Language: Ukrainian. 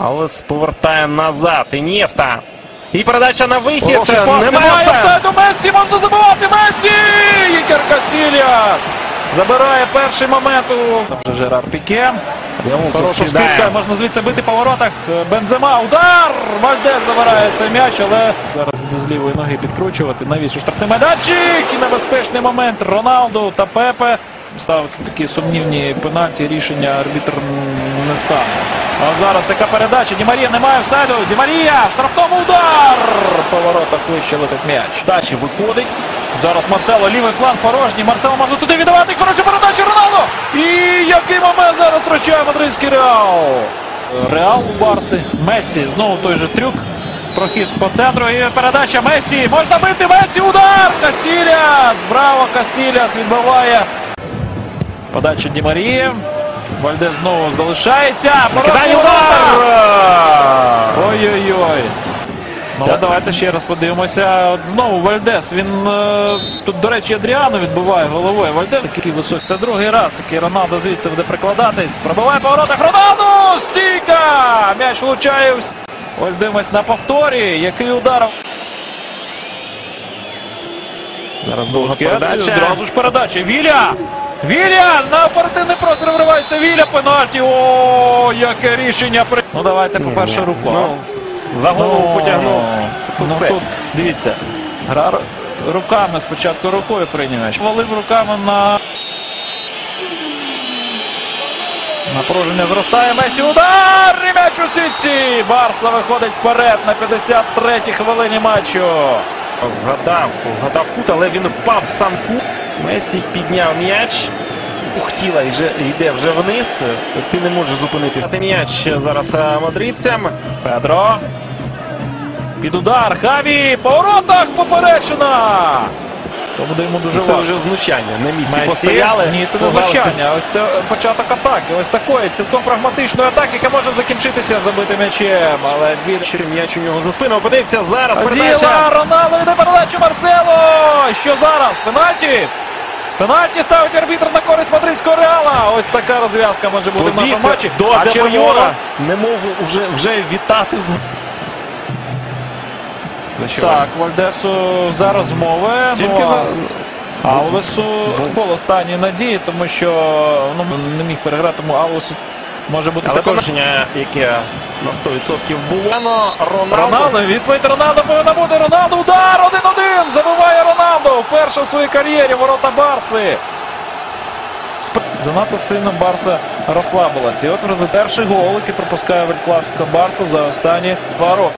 Алес повертає назад. Ін'єста. І передача на вихід. Немає офсайду. Мессі, можна забивати. Мессі! Ікер Касільяс забирає перший момент. Там вже Жерар Піке. Хороша скидка, можна звідси бити по воротах. Бензема, удар! Вальдес забирає цей м'яч, але зараз буде з лівої ноги підкручувати. Навіщо штрафний майданчик? І небезпечний момент. Роналду та Пепе. Ставити такі сумнівні пенальті, рішення арбітр не стане. А зараз яка передача? Ді Марія немає офсайду. Ді Марія! В штрафному удар! По воротах вище летить м'яч. Дачі виходить. Зараз Марсело, лівий фланг порожній. Марсело може туди віддавати. Хороша передача Роналду! І який момент зараз втрачає мадридський Реал. Реал у Барси. Мессі. Знову той же трюк. Прохід по центру і передача Мессі. Можна бити. Мессі. Удар! Касільяс! Браво! Касільяс відбиває. Подача Ді Марії. Вальдес знову залишається. Кидає удар! Ой-ой-ой. Ну, давайте ще раз подивимося. От знову Вальдес. Він тут, до речі, Адріану відбиває головою. Вальдес такий високий. Це другий раз, який Роналдо звідси буде прикладатись. Пробиває по воротах. Роналду! Стійка! М'яч влучає. Ось дивимось на повторі. Який удар. Зараз довга передача. Одразу ж передача. Віля! Віля! На оперативний простір вривається Віля. Пенальті. О, яке рішення. Ну, давайте, по-перше, руку. За голову потягнув. Тут, дивіться, гра руками, спочатку рукою прийняв м'яч. Валив руками на... Напруження зростає. Месі. Удар! І м'яч у сітці. Барса виходить вперед на 53-й хвилині матчу. Вгадав кут, але він впав в сам кут. Месі підняв м'яч. Ухтіла йде вже вниз. Ти не можеш зупинитися. Це м'яч зараз мадридцям. Педро. Під удар. Хаві. По воротах поперечина. То буде йому дуже важко. Це вже знущання. На місці Месі. постояли. Ні, це не знущання. Ось це початок атаки. Ось такої цілком прагматичної атаки, яка може закінчитися забитим м'ячем. Але м'яч у нього за спину опинився. Зараз передача. Роналду йде передачу Марсело. Що зараз? Пенальті? Пенальті ставить арбітр на користь мадридського Реала. Ось така розв'язка може бути в нашому матчі. До Адебайора. Немов вже вітати з... Так, Вальдесу за розмови. Алвесу був останньої надії, тому що не міг переграти, тому Алвесу може бути також... яке на 100% було. Роналду, відповідь Роналду повинна бути. Роналду, удар! 1-1! Забиває Роналду! Вперше в своїй кар'єрі ворота Барси. Занадто сильно Барса розслабилась. І от в результаті перший гол, який пропускає в Ель Класико Барса за останні 2 роки.